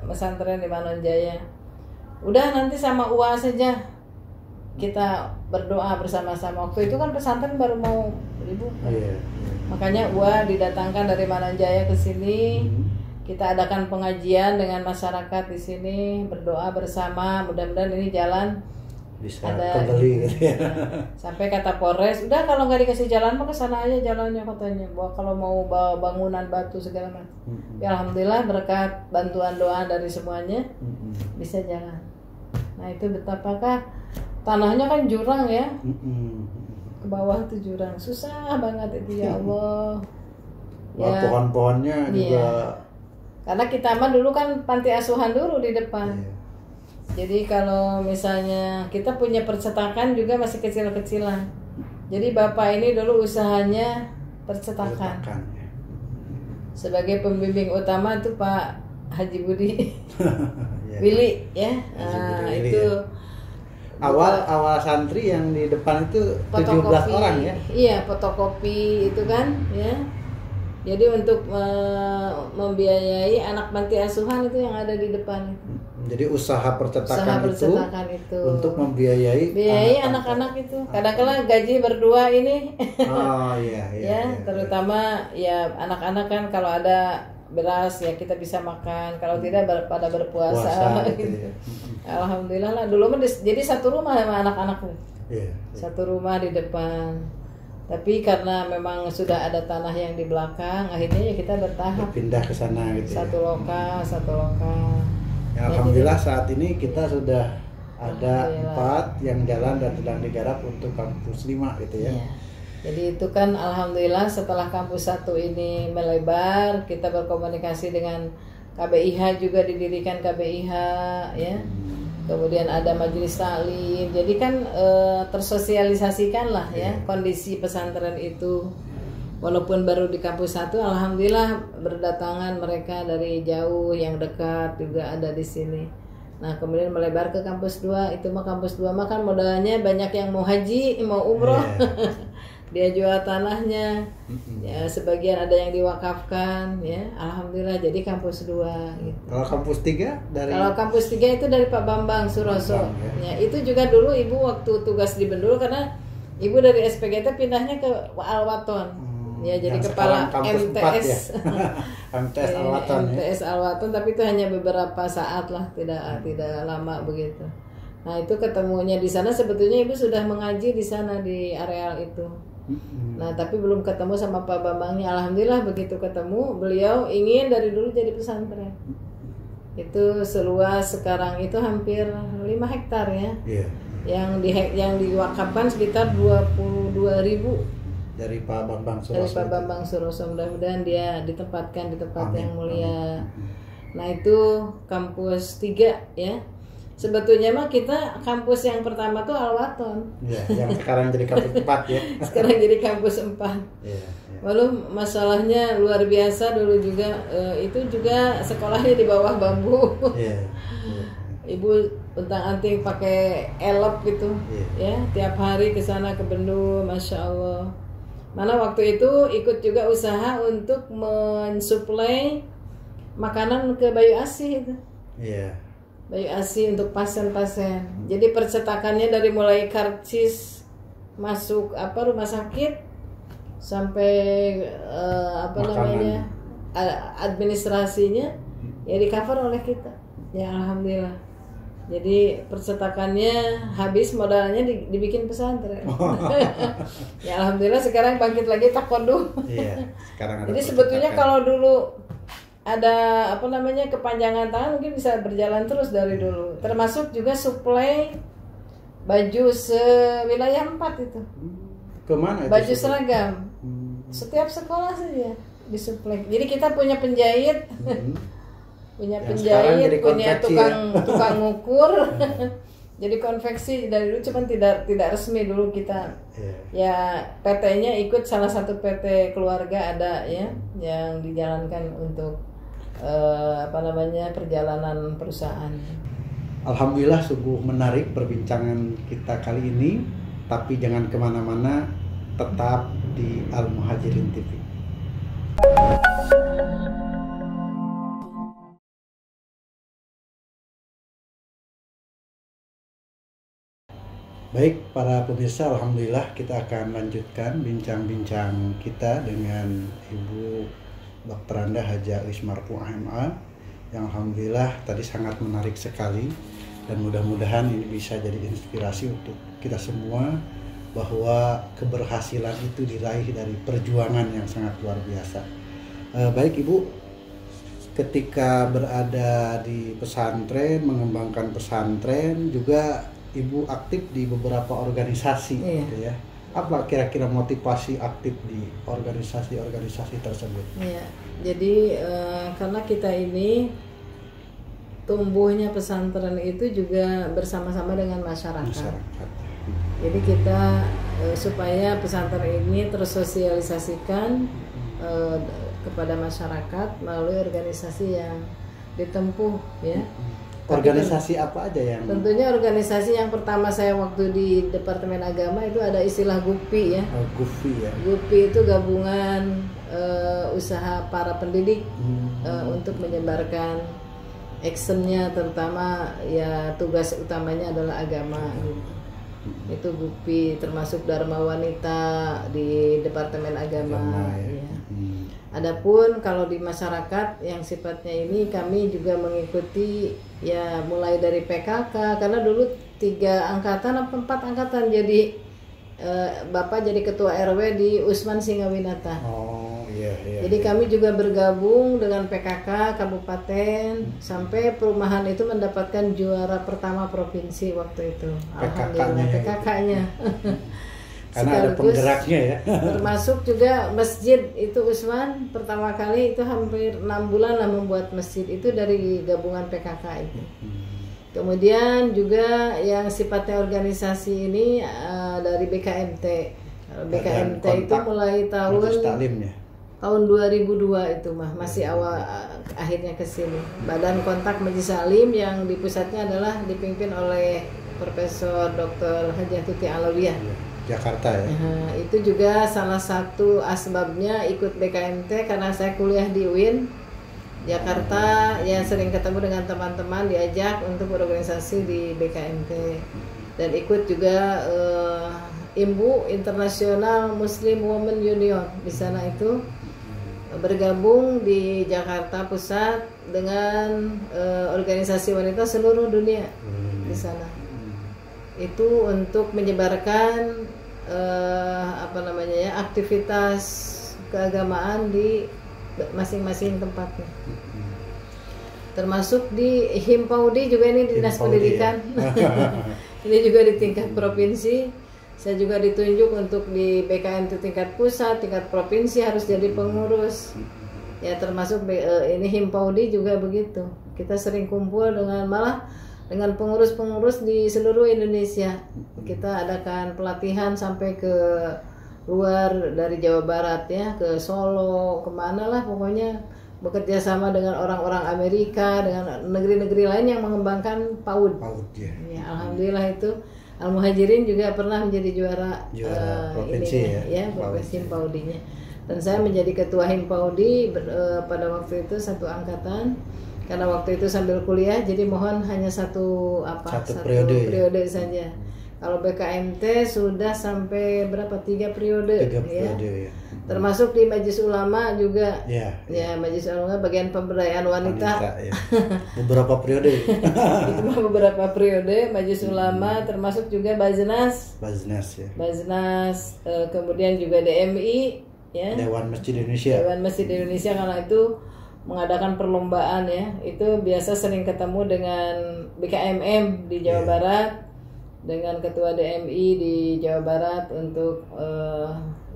pesantren di Manonjaya. Udah nanti sama UA saja kita berdoa bersama-sama. Waktu itu kan pesantren baru mau dibuka. Makanya UA didatangkan dari Manonjaya ke sini. Kita adakan pengajian dengan masyarakat di sini, berdoa bersama. Mudah-mudahan ini jalan bisa ada kembali gitu ya. Sampai kata Polres, udah kalau nggak dikasih jalan mah kesana aja jalannya katanya. Bahwa kalau mau bawa bangunan batu segala macam. Ya alhamdulillah berkat bantuan doa dari semuanya bisa jalan. Nah itu betapakah tanahnya kan jurang ya. Ke bawah tuh jurang, susah banget itu ya Allah. Ya, pohon-pohonnya juga. Karena kita mah dulu kan panti asuhan dulu di depan. Jadi kalau misalnya kita punya percetakan juga masih kecil-kecilan. Jadi bapak ini dulu usahanya percetakan. Sebagai pembimbing utama itu Pak Haji Budi Willy ya. Itu awal santri yang di depan itu 17 orang ya. Iya, fotokopi itu kan ya. Jadi untuk membiayai anak panti asuhan itu yang ada di depan itu. Jadi usaha percetakan itu untuk membiayai anak-anak itu. Kadang-kadang gaji berdua ini. Oh iya. Ya, terutama ya anak-anak kan kalau ada beras ya kita bisa makan. Kalau tidak pada berpuasa. Gitu. Alhamdulillah lah. Dulu mah jadi satu rumah sama anak-anak. Satu rumah di depan. Tapi karena memang sudah ada tanah yang di belakang, akhirnya ya kita bertahap pindah ke sana gitu. Satu lokal. Ya, alhamdulillah saat ini kita sudah ada 4 yang jalan dan sedang digarap untuk kampus 5 gitu ya. Jadi itu kan alhamdulillah setelah kampus 1 ini melebar, kita berkomunikasi dengan KBIH, juga didirikan KBIH ya. Kemudian ada majelis taklim. Jadi kan tersosialisasikan lah ya kondisi pesantren itu. Walaupun baru di kampus 1, alhamdulillah berdatangan mereka dari jauh, yang dekat juga ada di sini. Nah, kemudian melebar ke kampus 2. Itu mah kampus 2 mah kan modalnya banyak yang mau haji, mau umroh. Dia jual tanahnya. Ya, sebagian ada yang diwakafkan ya. Alhamdulillah jadi kampus 2 gitu. Kalau kampus 3 dari Kalau kampus 3 itu dari Pak Bambang Suroso. Ya, itu juga dulu Ibu waktu tugas di Bendul, karena Ibu dari SPGT pindahnya ke Al-Waton. Ya, jadi kepala MTS. Ya? MTS Al-Waton. MTS Al-Waton, tapi itu hanya beberapa saat lah, tidak lama begitu. Nah, itu ketemunya di sana, sebetulnya Ibu sudah mengaji di sana di areal itu. Nah, tapi belum ketemu sama Pak Bambangnya. Alhamdulillah begitu ketemu, beliau ingin dari dulu jadi pesantren. Itu seluas sekarang itu hampir 5 hektar ya. Yang diwakafkan sekitar 22.000 dari Pak Bambang Suroso. Dari Pak Bambang Suroso, mudah-mudahan dia ditempatkan di tempat yang mulia. Nah, itu kampus 3 ya. Sebetulnya mah kita kampus yang pertama tuh Al-Waton. Yang sekarang jadi kampus 4 ya. Sekarang jadi kampus 4. Lalu masalahnya luar biasa dulu juga, itu juga sekolahnya di bawah bambu. Ibu untang-anting pakai elop gitu, ya, tiap hari ke sana ke Bendul, masya Allah. Mana waktu itu ikut juga usaha untuk mensuplai makanan ke Bayu Asih itu. Bayu Asih untuk pasien-pasien. Jadi percetakannya dari mulai karcis masuk rumah sakit sampai administrasinya ya di cover oleh kita. Ya alhamdulillah. Jadi percetakannya habis, modalnya dibikin pesantren. Ya alhamdulillah sekarang bangkit lagi taekwondo. Iya, sekarang ada. Jadi sebetulnya kalau dulu ada kepanjangan tangan mungkin bisa berjalan terus dari dulu. Termasuk juga suplai baju sewilayah 4 itu. Kemana itu? Baju seragam. Setiap sekolah saja disuplai. Jadi kita punya penjahit. Punya penjahit, punya tukang ngukur. Jadi konveksi dari dulu, cuman tidak resmi dulu kita. Ya PT-nya ikut salah satu PT keluarga ada ya yang dijalankan untuk perjalanan perusahaan. Alhamdulillah sungguh menarik perbincangan kita kali ini, tapi jangan kemana-mana, tetap di Al Muhajirin TV. Baik para pemirsa, alhamdulillah kita akan lanjutkan bincang-bincang kita dengan Ibu Dr. Anda Haja Ais Marfu'ah MA yang alhamdulillah tadi sangat menarik sekali, dan mudah-mudahan ini bisa jadi inspirasi untuk kita semua bahwa keberhasilan itu diraih dari perjuangan yang sangat luar biasa. Baik Ibu, ketika berada di pesantren, mengembangkan pesantren, juga Ibu aktif di beberapa organisasi, gitu ya. Apa kira-kira motivasi aktif di organisasi-organisasi tersebut? Iya, jadi karena kita ini tumbuhnya pesantren itu juga bersama-sama dengan masyarakat. Jadi kita supaya pesantren ini tersosialisasikan kepada masyarakat melalui organisasi yang ditempuh, ya. Organisasi apa aja yang? Tentunya organisasi yang pertama saya waktu di Departemen Agama itu ada istilah GUPI ya. GUPI ya. GUPI itu gabungan usaha para pendidik untuk menyebarkan actionnya, terutama ya tugas utamanya adalah agama. Itu GUPI, termasuk Dharma Wanita di Departemen Agama. Ya. Adapun kalau di masyarakat yang sifatnya ini, kami juga mengikuti ya mulai dari PKK, karena dulu 3 angkatan atau 4 angkatan jadi Bapak jadi ketua RW di Usman Singawinata. Oh iya. Jadi kami juga bergabung dengan PKK kabupaten sampai perumahan itu mendapatkan juara pertama provinsi waktu itu. Alhamdulillah PKK-nya. Karena ada penggeraknya ya. Termasuk juga masjid itu Usman pertama kali itu hampir 6 bulan lah membuat masjid itu dari gabungan PKK itu. Kemudian juga yang sifatnya organisasi ini dari BKMT. BKMT itu mulai tahun 2002 itu masih awal akhirnya ke sini. Badan Kontak Majelis Salim yang di pusatnya adalah dipimpin oleh Profesor Dr. Hajah Tuti Alawiyah. Jakarta ya. Itu juga salah satu asbabnya ikut BKMT karena saya kuliah di UIN Jakarta, ya sering ketemu dengan teman-teman, diajak untuk berorganisasi di BKMT dan ikut juga IMBU International Muslim Women Union di sana itu bergabung di Jakarta Pusat dengan organisasi wanita seluruh dunia di sana. Itu untuk menyebarkan aktivitas keagamaan di masing-masing tempatnya. Termasuk di Himpaudi juga, ini Dinas Pendidikan. Ini juga di tingkat provinsi. Saya juga ditunjuk untuk di BKMT tingkat pusat, tingkat provinsi harus jadi pengurus. Ya termasuk ini Himpaudi juga begitu. Kita sering kumpul dengan pengurus-pengurus di seluruh Indonesia. Kita adakan pelatihan sampai ke luar dari Jawa Barat ya, ke Solo, kemana lah pokoknya, bekerja sama dengan orang-orang Amerika, dengan negeri-negeri lain yang mengembangkan PAUD. Ya, alhamdulillah itu Al Muhajirin juga pernah menjadi juara provinsi ya provinsi Himpaudinya. Dan saya menjadi ketua Himpaudi pada waktu itu 1 angkatan. Karena waktu itu sambil kuliah, jadi mohon hanya satu periode saja. Kalau BKMT sudah sampai berapa? 3 periode, 3 periode ya. Termasuk di Majelis Ulama juga. Ya. Majelis Ulama bagian pemberdayaan wanita. Ya. Beberapa periode. Itu mah beberapa periode Majelis Ulama, termasuk juga Baznas. Baznas ya. Baznas, kemudian juga DMI ya. Dewan Masjid Indonesia. Dewan Masjid Indonesia, karena itu mengadakan perlombaan ya. Itu biasa sering ketemu dengan BKMM di Jawa Barat, dengan ketua DMI di Jawa Barat untuk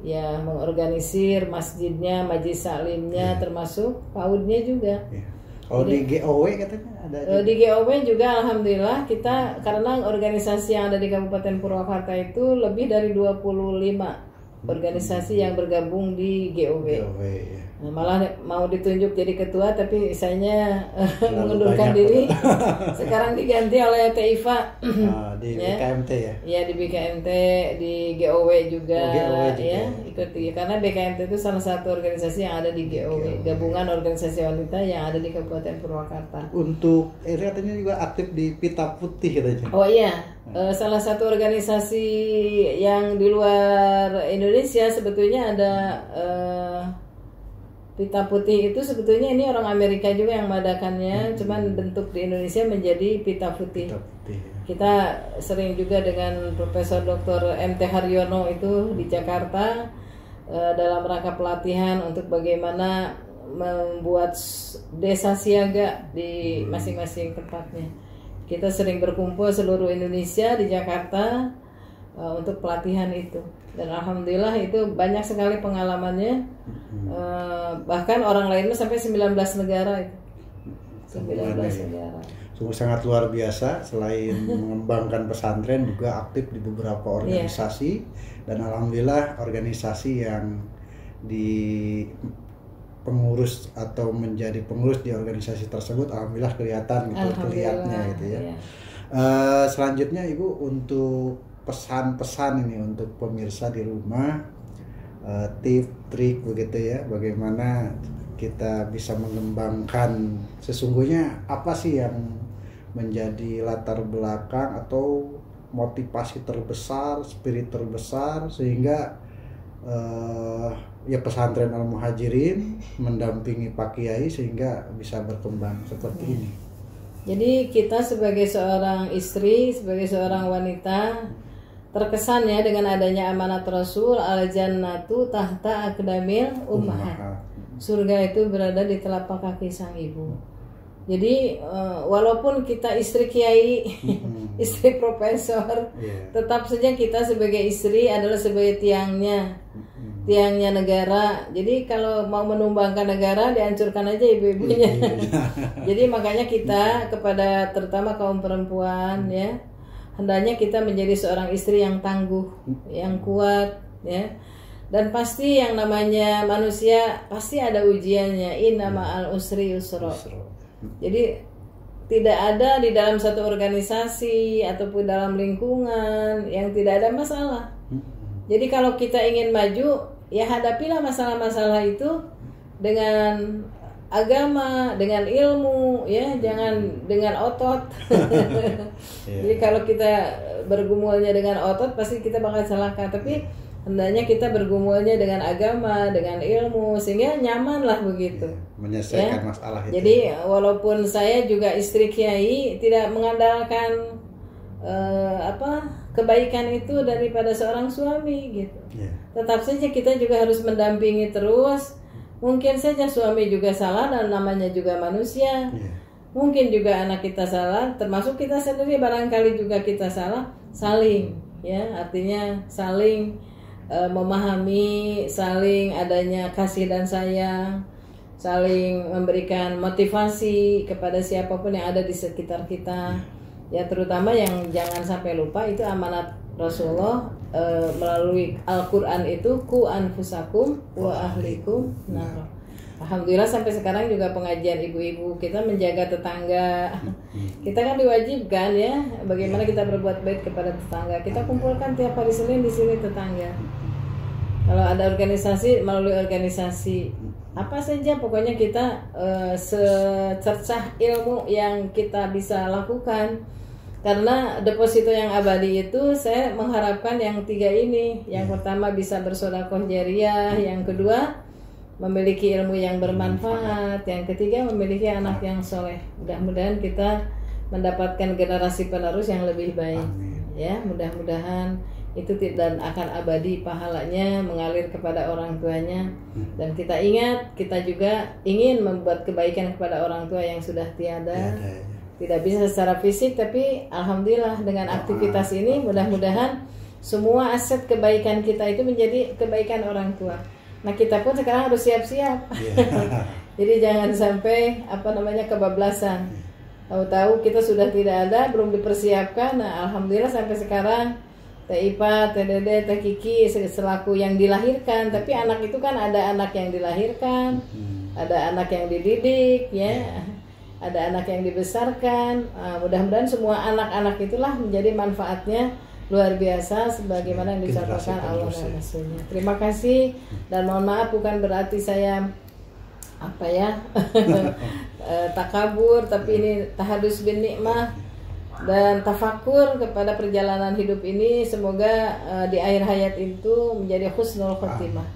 ya mengorganisir masjidnya, majelis taklimnya, termasuk PAUD-nya juga. Kalau di GOW katanya ada. Di GOW juga alhamdulillah kita, karena organisasi yang ada di Kabupaten Purwakarta itu lebih dari 25 organisasi yang bergabung di GOW. Ya. Nah, malah mau ditunjuk jadi ketua tapi sayanya mengundurkan diri. Sekarang diganti oleh TIFA. Di BKMT ya. Iya, di BKMT, di GOW juga, ya ikuti, karena BKMT itu salah satu organisasi yang ada di GOW, gabungan organisasi wanita yang ada di Kabupaten Purwakarta. Untuk katanya juga aktif di Pita Putih katanya. Oh iya, salah satu organisasi yang di luar Indonesia sebetulnya ada Pita Putih itu sebetulnya ini orang Amerika juga yang mengadakannya, cuman bentuk di Indonesia menjadi Pita Putih. Kita sering juga dengan Profesor Dr. MT Haryono itu di Jakarta dalam rangka pelatihan untuk bagaimana membuat desa siaga di masing-masing tempatnya. Kita sering berkumpul seluruh Indonesia di Jakarta untuk pelatihan itu. Dan alhamdulillah itu banyak sekali pengalamannya. Bahkan orang lainnya sampai 19 negara itu. 19 negara. Sungguh sangat luar biasa. Selain mengembangkan pesantren juga aktif di beberapa organisasi. Dan alhamdulillah organisasi yang di pengurus atau menjadi pengurus di organisasi tersebut alhamdulillah kelihatan gitu, kelihatnya gitu ya. Selanjutnya Ibu, untuk pesan-pesan ini untuk pemirsa di rumah, trik begitu ya, bagaimana kita bisa mengembangkan sesungguhnya apa sih yang menjadi latar belakang atau motivasi terbesar, spirit terbesar sehingga ya pesantren Al Muhajirin mendampingi Pak Kiai sehingga bisa berkembang seperti ini. Jadi kita sebagai seorang istri, sebagai seorang wanita, terkesan ya dengan adanya amanat Rasul, al-jannatu tahta aqdamil ummahat. Surga itu berada di telapak kaki sang ibu. Jadi walaupun kita istri kiai, istri profesor, tetap saja kita sebagai istri adalah sebagai tiangnya negara. Jadi kalau mau menumbangkan negara, dihancurkan aja ibu-ibunya. Jadi makanya kita kepada terutama kaum perempuan ya, hendaknya kita menjadi seorang istri yang tangguh, yang kuat ya. Dan pasti yang namanya manusia pasti ada ujiannya. Inna ma'al usri yusra. Jadi tidak ada di dalam satu organisasi ataupun dalam lingkungan yang tidak ada masalah. Jadi kalau kita ingin maju, ya hadapilah masalah-masalah itu dengan agama, dengan ilmu, ya jangan dengan otot. Jadi kalau kita bergumulnya dengan otot, pasti kita bakal celaka. Tapi hendaknya kita bergumulnya dengan agama, dengan ilmu, sehingga nyaman lah begitu. Menyelesaikan masalah itu. Jadi walaupun saya juga istri kiai, tidak mengandalkan kebaikan itu daripada seorang suami gitu. Tetap saja kita juga harus mendampingi terus. Mungkin saja suami juga salah dan namanya juga manusia. Mungkin juga anak kita salah, termasuk kita sendiri barangkali juga kita salah. Saling, ya artinya saling memahami, saling adanya kasih dan sayang, saling memberikan motivasi kepada siapapun yang ada di sekitar kita. Ya terutama yang jangan sampai lupa itu amanat Rasulullah melalui Al-Quran itu ku anfusakum wa ahlikum nar. Alhamdulillah sampai sekarang juga pengajian ibu-ibu kita menjaga tetangga. Kita kan diwajibkan ya bagaimana kita berbuat baik kepada tetangga. Kita kumpulkan tiap hari Senin di sini tetangga. Kalau ada organisasi melalui organisasi apa saja pokoknya kita secercah ilmu yang kita bisa lakukan Karena deposito yang abadi itu saya mengharapkan yang 3 ini. Yang pertama bisa bersedekah jariah, yang kedua memiliki ilmu yang bermanfaat, yang ketiga memiliki anak yang soleh. Mudah-mudahan kita mendapatkan generasi penerus yang lebih baik. Ya, mudah-mudahan itu dan akan abadi pahalanya mengalir kepada orang tuanya. Dan kita ingat, kita juga ingin membuat kebaikan kepada orang tua yang sudah tiada. Tidak bisa secara fisik, tapi alhamdulillah dengan aktivitas ini mudah-mudahan semua aset kebaikan kita itu menjadi kebaikan orang tua. Nah, kita pun sekarang harus siap-siap. Jadi jangan sampai kebablasan. Tahu-tahu kita sudah tidak ada, belum dipersiapkan. Nah, alhamdulillah sampai sekarang Teh Ipa, Teh Dede, Teh Kiki selaku yang dilahirkan, tapi anak itu kan ada anak yang dilahirkan, ada anak yang dididik, ya, ada anak yang dibesarkan. Mudah-mudahan semua anak-anak itulah menjadi manfaatnya luar biasa sebagaimana yang disampaikan Allah dan Rasulnya. Terima kasih dan mohon maaf bukan berarti saya takabur, tapi ini tahadus bin nikmah dan tafakur kepada perjalanan hidup ini. Semoga di akhir hayat itu menjadi husnul khotimah.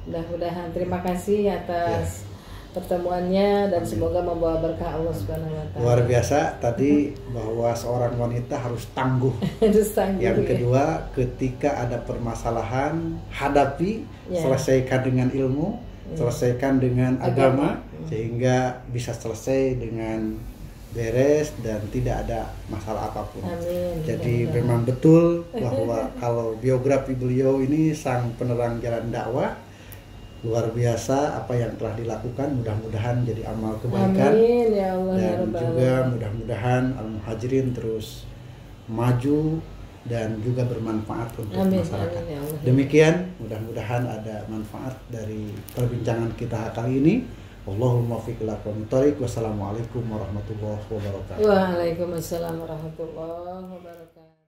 Mudah-mudahan. Terima kasih atas pertemuannya dan semoga membawa berkah Allah Subhanahu wa taala. Luar biasa tadi bahwa seorang wanita harus tangguh. Harus tangguh. Yang kedua, ketika ada permasalahan, hadapi, selesaikan dengan ilmu, selesaikan dengan agama, sehingga bisa selesai dengan beres dan tidak ada masalah apapun. Amin. Jadi memang betul bahwa kalau biografi beliau ini sang penerang jalan dakwah, luar biasa apa yang telah dilakukan, mudah-mudahan jadi amal kebaikan. Amin, ya Allah, dan ya Rabbal juga mudah-mudahan al-muhajirin terus maju dan juga bermanfaat untuk masyarakat. Amin, ya Allah. Demikian, mudah-mudahan ada manfaat dari perbincangan kita kali ini. Allahumma fiq ila aqwamit thoriq. Wassalamualaikum warahmatullahi wabarakatuh. Waalaikumsalam warahmatullahi wabarakatuh.